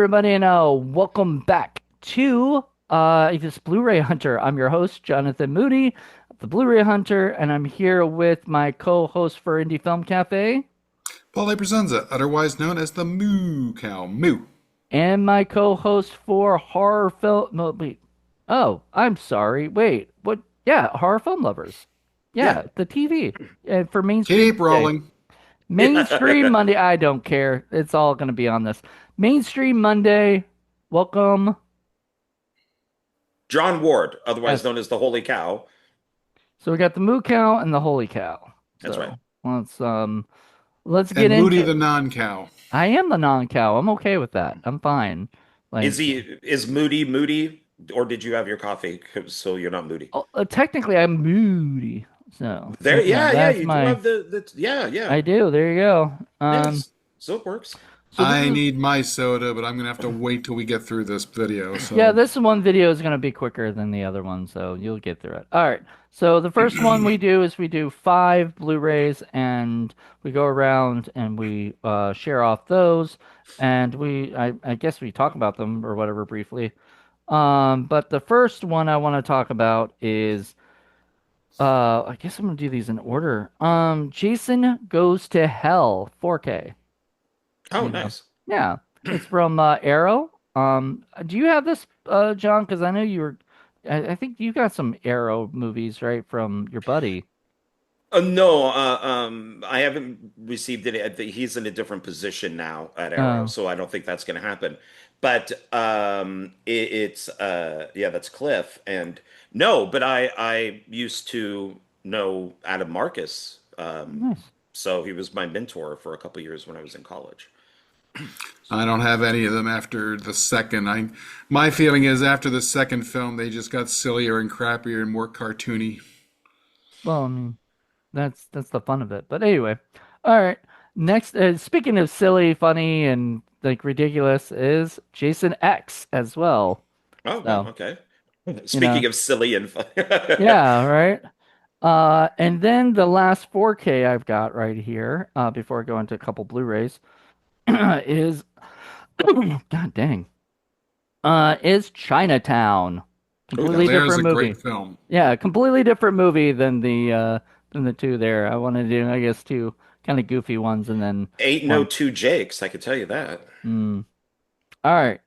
everybody, and welcome back to this Blu-ray Hunter. I'm your host, Jonathan Moody, the Blu-ray Hunter, and I'm here with my co-host for Indie Film Cafe Paul Presenza, otherwise known as the Moo Cow. Moo. and my co-host for horror film. No, wait. Oh, I'm sorry. Wait, what? Yeah, horror film lovers. Yeah. Yeah, the TV and for Mainstream Keep Monday. rolling. Mainstream Monday. I don't care. It's all going to be on this Mainstream Monday. Welcome. John Ward, Yes. otherwise known as the Holy Cow. So we got the moo cow and the holy cow. That's right. So let's get And Moody into. the non-cow. I am the non-cow. I'm okay with that. I'm fine. Like, Is Moody, or did you have your coffee so you're not moody? technically, I'm moody. So There, yeah, that's you do my. have the yeah. I do. There you go. Yes. So it works. So this I is need my soda, but I'm going to have to wait till we get through this video. yeah. So, This one video is gonna be quicker than the other one, so you'll get through it. All right. So the first one we do is we do five Blu-rays, and we go around and we share off those, and I guess we talk about them or whatever briefly. But the first one I want to talk about is I guess I'm gonna do these in order. Jason Goes to Hell 4K. Oh, You know, nice. yeah, it's from Arrow. Do you have this, John? Because I know you were. I think you got some Arrow movies, right, from your buddy. No, I haven't received it. I think he's in a different position now at Arrow, Oh, so I don't think that's going to happen. But it's yeah, that's Cliff, and no, but I used to know Adam Marcus, nice. so he was my mentor for a couple years when I was in college. I don't have any of them after the second. My feeling is after the second film, they just got sillier and crappier and more cartoony. Well, I mean, that's the fun of it. But anyway, all right. Next, speaking of silly, funny, and like ridiculous, is Jason X as well. Oh, wow, So okay. you know, Speaking of silly and fun. yeah, right. And then the last 4K I've got right here, before I go into a couple Blu-rays, is God dang, is Chinatown. Oh, Now, Completely that's there's different a movie. great film. Yeah, completely different movie than the two there. I wanted to do, I guess, two kind of goofy ones, and then ain't no one. two Jakes, I could tell you that. Mm. All right.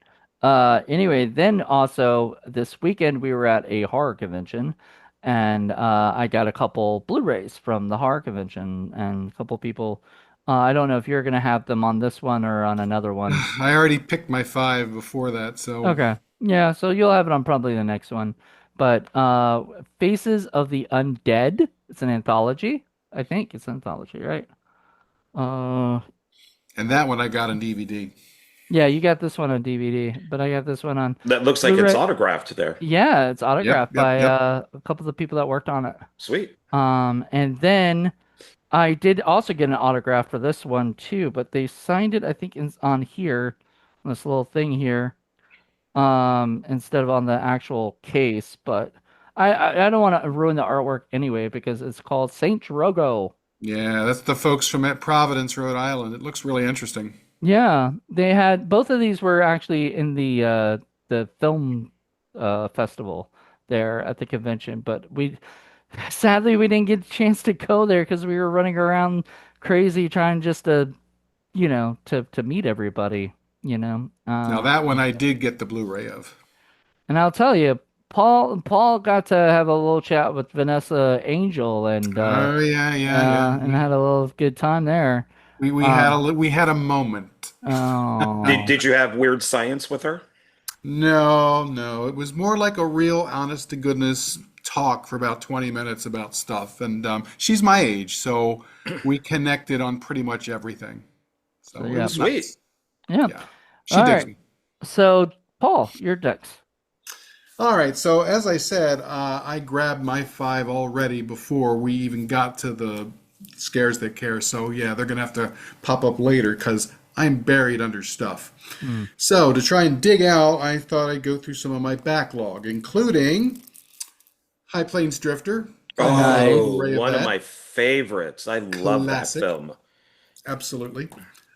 Anyway, then also this weekend we were at a horror convention, and I got a couple Blu-rays from the horror convention, and a couple people. I don't know if you're gonna have them on this one or on another one. I already picked my five before that, so Okay. Yeah, so you'll have it on probably the next one. But Faces of the Undead, it's an anthology. I think it's an anthology, right? Uh and that one I got on DVD. yeah, you got this one on DVD, but I got this one on That looks like it's Blu-ray. autographed there. Yeah, it's Yep, autographed yep, by yep. a couple of the people that worked on it. Sweet. And then I did also get an autograph for this one too, but they signed it, I think, on here, on this little thing here, instead of on the actual case. But I don't want to ruin the artwork anyway because it's called Saint Drogo. Yeah, that's the folks from at Providence, Rhode Island. It looks really interesting. Yeah, they had both of these were actually in the film festival there at the convention, but we sadly we didn't get a chance to go there because we were running around crazy trying just to to meet everybody, you know. Now that one I did get the Blu-ray of. And I'll tell you, Paul got to have a little chat with Vanessa Angel Oh yeah, yeah, yeah. and had a little good time there. We Um, we had a moment. Did oh, did you have weird science with her? No, no, it was more like a real honest to goodness talk for about 20 minutes about stuff. And she's my age, so we connected on pretty much everything. so So it yeah, was Sweet. nice. yeah. Yeah, she All digs right. me. So Paul, your decks. All right, so as I said, I grabbed my five already before we even got to the scares that care. So yeah, they're gonna have to pop up later because I'm buried under stuff. Hmm. So to try and dig out, I thought I'd go through some of my backlog, including High Plains Drifter. I have a Nice. Oh, Blu-ray of one of that. my favorites. I love that Classic, film. absolutely.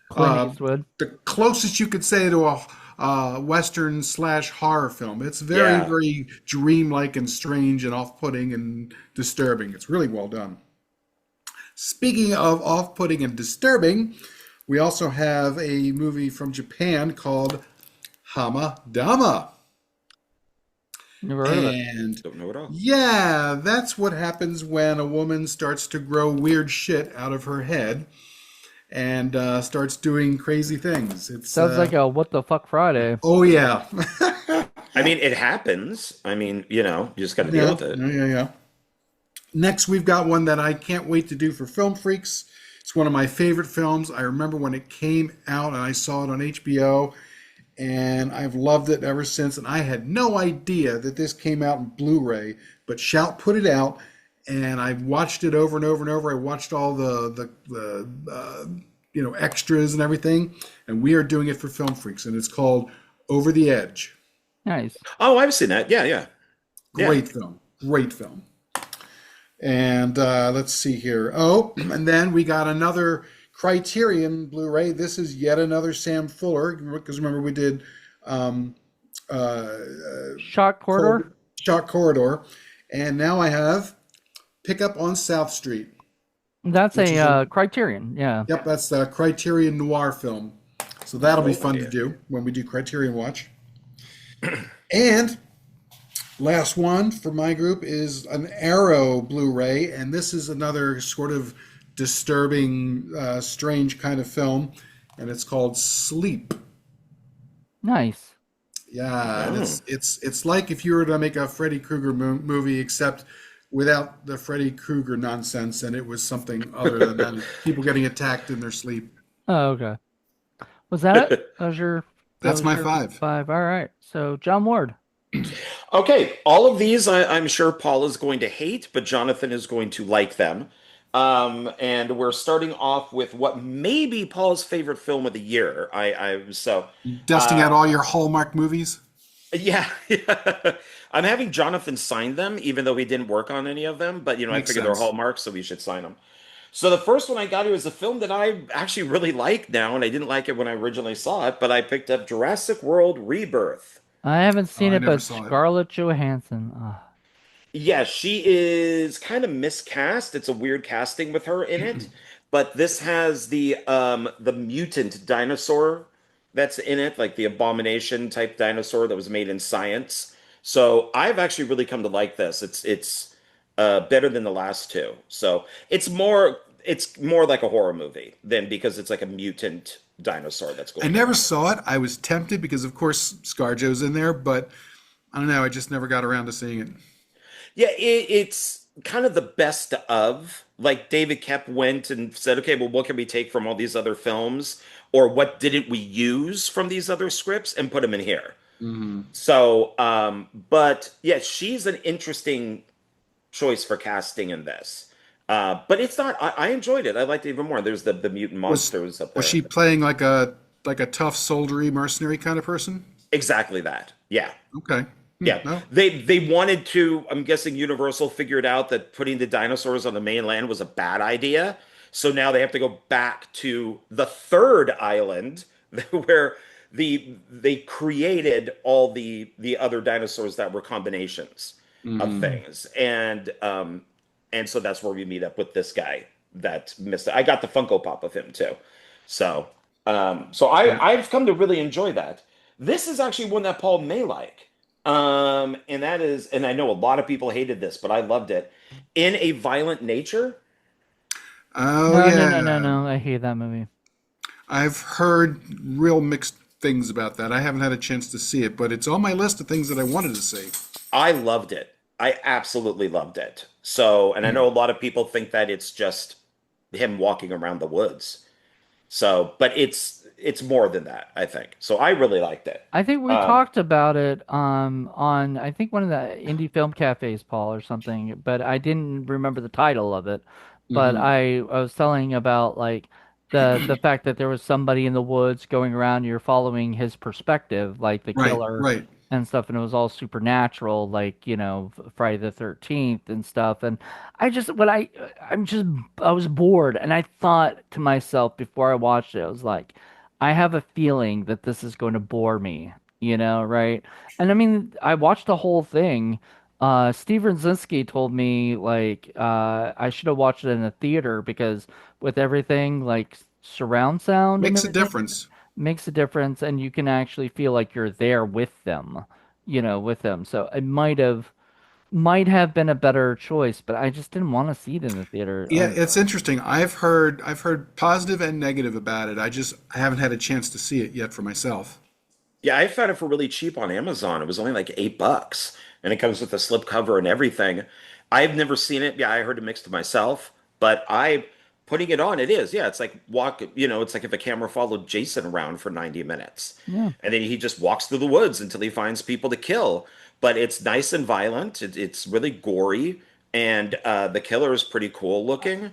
Clint Uh, Eastwood. the closest you could say to Western slash horror film. It's very, Yeah. very dreamlike and strange and off-putting and disturbing. It's really well done. Speaking of off-putting and disturbing, we also have a movie from Japan called Hama Dama. Never heard of it. And Don't know at all. yeah, that's what happens when a woman starts to grow weird shit out of her head and starts doing crazy things. It's Sounds like a what the fuck Friday. oh yeah, I mean, it happens. I mean, you just got to deal yeah, with it. yeah, yeah, yeah. Next, we've got one that I can't wait to do for Film Freaks. It's one of my favorite films. I remember when it came out and I saw it on HBO, and I've loved it ever since. And I had no idea that this came out in Blu-ray, but Shout put it out, and I watched it over and over and over. I watched all the extras and everything, and we are doing it for Film Freaks, and it's called Over the Edge. Nice. Oh, I've seen that. Yeah, yeah, yeah. Great film, great film. And let's see here. Oh, and then we got another Criterion Blu-ray. This is yet another Sam Fuller, because remember we did um, uh, Shock Corridor? Shock Corridor, and now I have Pickup on South Street, That's which a is a Criterion. Yeah. yep, that's the Criterion noir film. So that'll be Oh fun to yeah. do when we do Criterion Watch. And last one for my group is an Arrow Blu-ray, and this is another sort of disturbing, strange kind of film, and it's called Sleep. Nice. Yeah, and Oh. it's like if you were to make a Freddy Krueger movie, except without the Freddy Krueger nonsense, and it was something other than that, people getting attacked in their sleep. Oh, okay. Was that it? That That's was my your five. five. All right. So John Ward. Okay, all of these I'm sure Paul is going to hate, but Jonathan is going to like them. And we're starting off with what may be Paul's favorite film of the year. Dusting Uh, out all your Hallmark movies. yeah, yeah. I'm having Jonathan sign them, even though he didn't work on any of them. But I Makes figured they're sense. Hallmark, so we should sign them. So the first one I got is a film that I actually really like now, and I didn't like it when I originally saw it, but I picked up Jurassic World Rebirth. I haven't Oh, seen I it, never but saw it. Scarlett Johansson. Yeah, she is kind of miscast. It's a weird casting with her in it, but this has the mutant dinosaur that's in it, like the abomination type dinosaur that was made in science. So I've actually really come to like this. It's better than the last two. So it's more like a horror movie than because it's like a mutant dinosaur that's I going never around. saw it. I was tempted because, of course, ScarJo's in there, but I don't know. I just never got around to seeing it. Yeah, it's kind of the best of. Like David Kep went and said, okay, well, what can we take from all these other films? Or what didn't we use from these other scripts and put them in here? Hmm. So, but yeah, she's an interesting choice for casting in this. But it's not, I enjoyed it. I liked it even more. There's the mutant Was monsters up was there. she playing like a tough soldiery mercenary kind of person? Exactly that. Yeah. Okay. Hmm, Yeah, no. they wanted to. I'm guessing Universal figured out that putting the dinosaurs on the mainland was a bad idea. So now they have to go back to the third island where they created all the other dinosaurs that were combinations of Hmm. Mm. things, and so that's where we meet up with this guy that missed it. I got the Funko Pop of him too, so so Yeah. I've come to really enjoy that. This is actually one that Paul may like. And that is, and I know a lot of people hated this, but I loved it. In a Violent Nature. Oh No, no, yeah. no, no, no. I hate that movie. I've heard real mixed things about that. I haven't had a chance to see it, but it's on my list of things that I wanted to see. I loved it. I absolutely loved it. So, and I Hmm. know a lot of people think that it's just him walking around the woods. So, but it's more than that, I think. So I really liked it. I think we Um, talked about it on I think one of the indie film cafes, Paul, or something, but I didn't remember the title of it. But Hmm. I was telling about like the fact that there was somebody in the woods going around, you're following his perspective, like the Right, killer right. and stuff, and it was all supernatural, like, Friday the 13th and stuff. And I just when I was bored and I thought to myself before I watched it, I was like, I have a feeling that this is going to bore me, right? And I mean, I watched the whole thing. Steve Brzezinski told me like I should have watched it in a theater because with everything like surround sound and Makes a everything difference. makes a difference, and you can actually feel like you're there with them, with them. So it might have been a better choice, but I just didn't want to see it in the theater. Yeah, it's interesting. I've heard positive and negative about it. I haven't had a chance to see it yet for myself. Yeah, I found it for really cheap on Amazon. It was only like $8, and it comes with a slipcover and everything. I've never seen it. Yeah, I heard it mixed to myself, but I putting it on, it is. Yeah, it's like it's like if a camera followed Jason around for 90 minutes. Yeah. And then he just walks through the woods until he finds people to kill. But it's nice and violent. It's really gory, and the killer is pretty cool looking.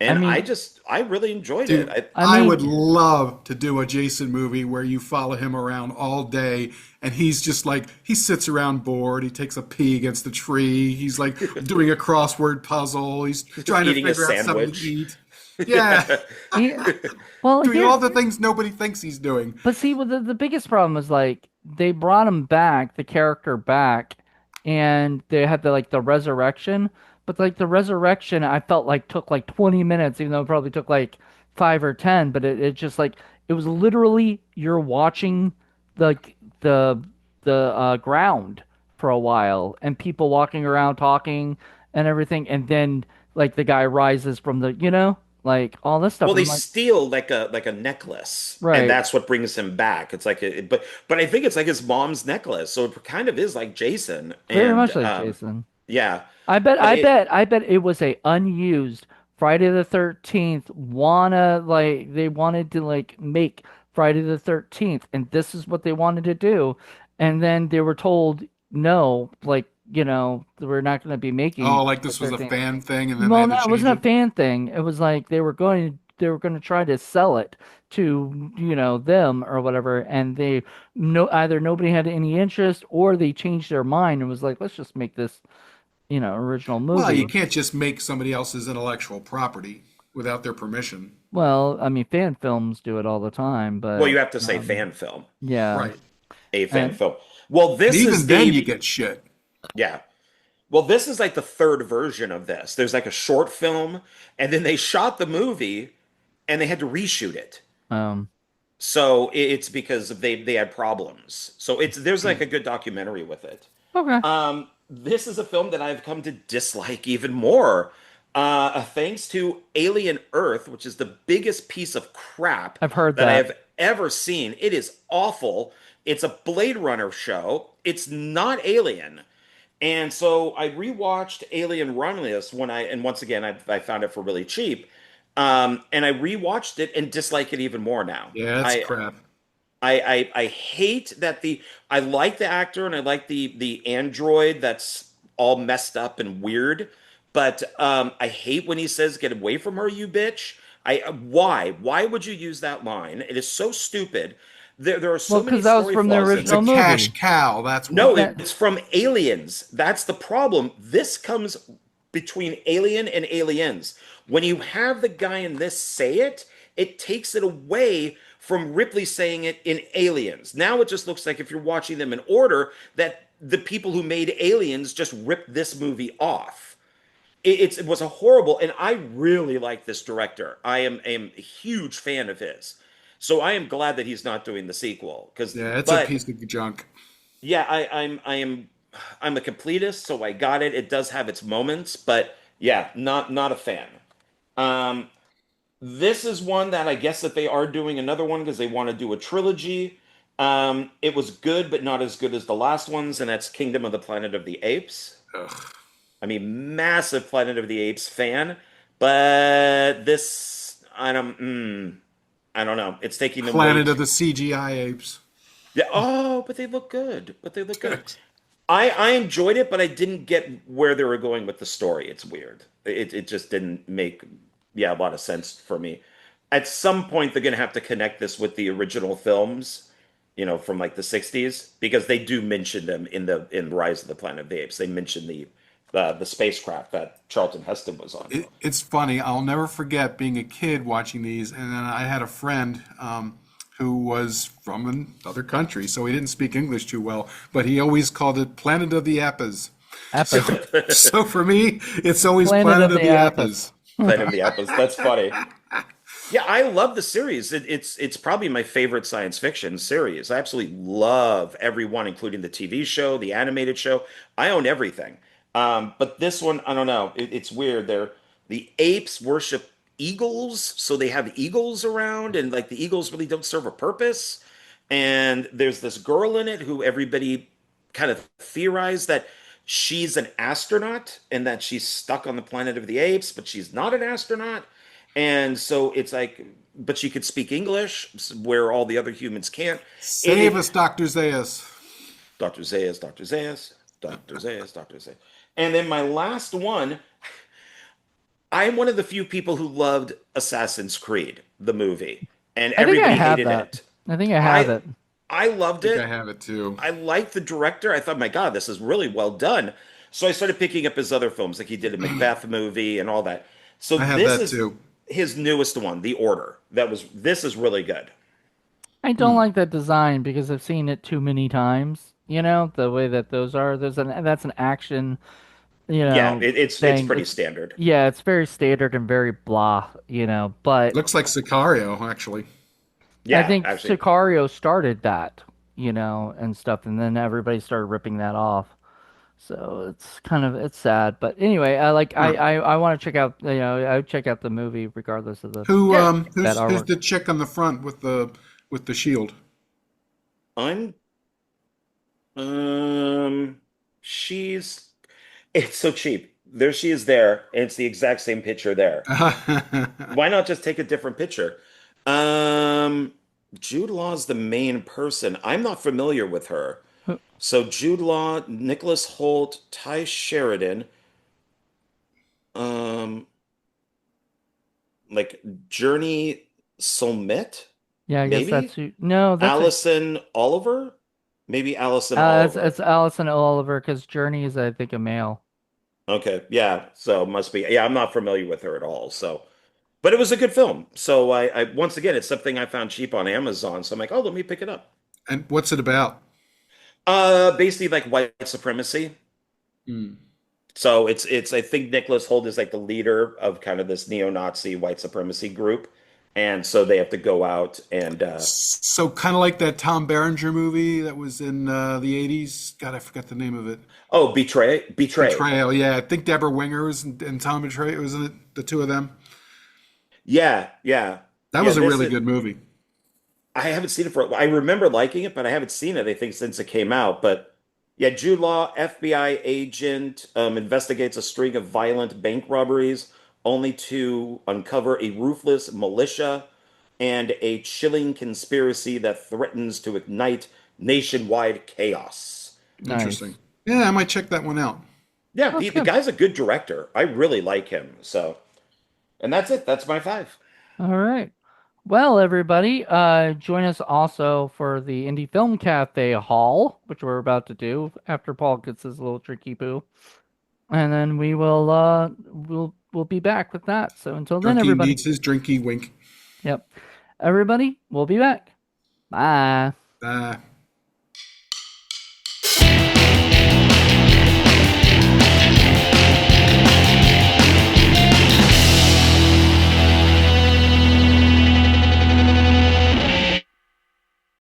I And mean, I really enjoyed it. Dude, I I would mean, love to do a Jason movie where you follow him around all day and he's just like, he sits around bored. He takes a pee against the tree. He's like doing a crossword puzzle. He's trying to Eating a figure out something to sandwich. eat. Yeah, he, well, doing all here's the things nobody thinks he's doing. But see, well, the biggest problem is like they brought him back, the character back, and they had the resurrection. But like the resurrection, I felt like took like 20 minutes, even though it probably took like 5 or 10. But it just like it was literally you're watching the the ground for a while and people walking around talking and everything, and then like the guy rises from like all this stuff. Well, And they I'm like, steal like a necklace, and right, that's what brings him back. It's like, but I think it's like his mom's necklace, so it kind of is like Jason, very and much like Jason. yeah, I bet, but I it bet, I bet it was a unused Friday the 13th they wanted to like make Friday the 13th and this is what they wanted to do. And then they were told, no, like, we're not going to be Oh, making like the this was a 13th. fan thing and then they Well, had no, to it change wasn't it. a fan thing. It was like they were going to try to sell it to, them or whatever. And they no either nobody had any interest or they changed their mind and was like, let's just make this original Well, you movie. can't just make somebody else's intellectual property without their permission. Well, I mean, fan films do it all the time, well, but you have to say fan film, yeah, Right. a fan and film. Well, And this is even then you the get shit. yeah. Well, this is like the third version of this. There's like a short film, and then they shot the movie, and they had to reshoot it. um, So it's because they had problems. So it's there's like a good documentary with it. okay, This is a film that I've come to dislike even more. Thanks to Alien Earth, which is the biggest piece of crap I've heard that I that. have ever seen. It is awful. It's a Blade Runner show. It's not Alien. And so I rewatched Alien Romulus and once again, I found it for really cheap. And I rewatched it and dislike it even more now. Yeah, that's crap. I hate that I like the actor and I like the android that's all messed up and weird, but I hate when he says "Get away from her, you bitch." Why would you use that line? It is so stupid. There are Well, so many because that was story from the flaws in It's a original it. cash movie. cow, that's No, why. That it's from Aliens. That's the problem. This comes between Alien and Aliens. When you have the guy in this say it, it takes it away from Ripley saying it in Aliens. Now it just looks like if you're watching them in order, that the people who made Aliens just ripped this movie off. It was a horrible, and I really like this director. I am a huge fan of his. So I am glad that he's not doing the sequel. Yeah, it's a But piece of junk. yeah, I'm a completist, so I got it. It does have its moments, but yeah, not a fan. Um, this is one that I guess that they are doing another one because they want to do a trilogy. It was good, but not as good as the last ones, and that's Kingdom of the Planet of the Apes. Ugh. I mean, massive Planet of the Apes fan, but this I don't know. It's taking them way Planet of too. the CGI apes. Yeah. Oh, but they look good. But they look good. Good. I enjoyed it, but I didn't get where they were going with the story. It's weird. It just didn't make a lot of sense for me. At some point, they're gonna have to connect this with the original films, from like the '60s, because they do mention them in Rise of the Planet of the Apes. They mention the spacecraft that Charlton Heston was on. It's funny. I'll never forget being a kid watching these, and then I had a friend who was from another country, so he didn't speak English too well, but he always called it Planet of the Appas. So, Apis. so for me, it's always Planet Planet of of the the Apis. Appas. Planet of the Apples. That's funny. Yeah, I love the series. It's probably my favorite science fiction series. I absolutely love every one, including the TV show, the animated show. I own everything. But this one, I don't know. It's weird. The apes worship eagles, so they have eagles around, and like the eagles really don't serve a purpose. And there's this girl in it who everybody kind of theorized that she's an astronaut and that she's stuck on the planet of the apes, but she's not an astronaut. And so it's like, but she could speak English where all the other humans can't. Save It us, Dr. Zayas. Dr. Zayas, Dr. Zayas, Dr. Zayas, Dr. Zayas. And then my last one, I am one of the few people who loved Assassin's Creed, the movie, and I think I everybody have hated that. it. I think I have I it. I loved I think I it. have it too. I liked the director. I thought, my God, this is really well done. So I started picking up his other films, like he did a Macbeth movie and all that. So I have this that is too. his newest one, The Order. This is really good. I don't like that design because I've seen it too many times. You know, the way that those are. That's an action, Yeah, it's thing. pretty standard. Yeah, it's very standard and very blah, but Looks like Sicario, actually. I Yeah, think actually. Sicario started that, and stuff, and then everybody started ripping that off. So it's sad, but anyway, I like Huh. I want to check out, I would check out the movie regardless of the Who Yeah, that who's artwork. the chick on the front with the shield? I'm um she's it's so cheap. There she is there, and it's the exact same picture there. Why not just take a different picture? Um, Jude Law's the main person. I'm not familiar with her. So Jude Law, Nicholas Holt, Ty Sheridan, um, like Journey Solmet, Yeah, I guess that's maybe who. No, that's a Allison Oliver, maybe Allison Oliver. it's Allison Oliver because Journey is, I think, a male. Okay, yeah, so must be. Yeah, I'm not familiar with her at all. So, but it was a good film. So I once again, it's something I found cheap on Amazon. So I'm like, oh, let me pick it up. And what's it about? Basically like white supremacy. Hmm. So it's I think Nicholas Holt is like the leader of kind of this neo-Nazi white supremacy group, and so they have to go out and So kind of like that Tom Berenger movie that was in the '80s. God, I forgot the name of it. oh, betray. Betrayal. Yeah, I think Deborah Winger was and Tom Betrayal, wasn't it? The two of them. Yeah, yeah, That yeah. was a This really is good movie. I haven't seen it for. I remember liking it, but I haven't seen it. I think since it came out. But yeah, Jude Law, FBI agent, investigates a string of violent bank robberies, only to uncover a ruthless militia and a chilling conspiracy that threatens to ignite nationwide chaos. Interesting. Nice. Yeah, I might check that one out. Yeah, That's the good. guy's a good director. I really like him. So, and that's it. That's my five. All right. Well, everybody, join us also for the Indie Film Cafe haul, which we're about to do after Paul gets his little tricky poo. And then we'll be back with that. So until then, Drunky everybody. needs his drinky wink. Yep. Everybody, we'll be back. Bye. Uh,